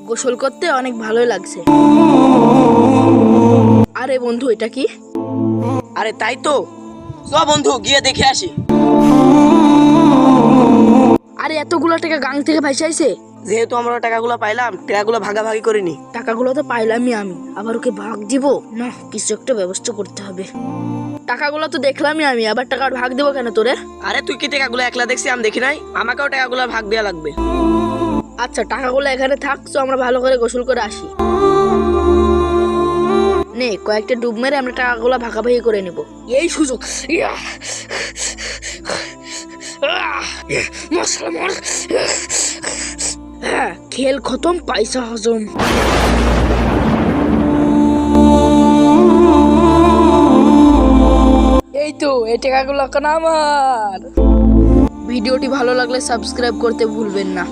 গোসল করতে অনেক ভালোই লাগছে। আরে বন্ধু, এটা কি? আরে তাই তো, চ বন্ধু গিয়ে দেখে আসি। আরে এতগুলো টাকা গাং থেকে ভাইসা আইছে। যেহেতু আমরা টাকাগুলো পাইলাম, টাকাগুলো ভাগাভাগি করে নি। টাকাগুলো তো পাইলামই আমি, আবার ওকে ভাগ দিব না? কিছু একটা ব্যবস্থা করতে হবে। টাকাগুলো তো দেখলামই আমি, আবার টাকার ভাগ দিব কেন তোরে? আরে তুই কি টাকাগুলো একলা দেখছি, আমি দেখি নাই? আমাকেও টাকাগুলো ভাগ দেওয়া লাগবে। আচ্ছা, টাকাগুলো এখানে থাকছো, আমরা ভালো করে গোসল করে আসি। নে, কয়েকটা ডুব মেরে আমরা টাকাগুলো ভাগাভাগি করে নেব। এই সুযোগ। ইয়া! মশলা মর। হ্যাঁ, খেল খতম, পয়সা হজম। এই তো, এই টাকাগুলো এখন আমার। ভিডিওটি ভালো লাগলে সাবস্ক্রাইব করতে ভুলবেন না।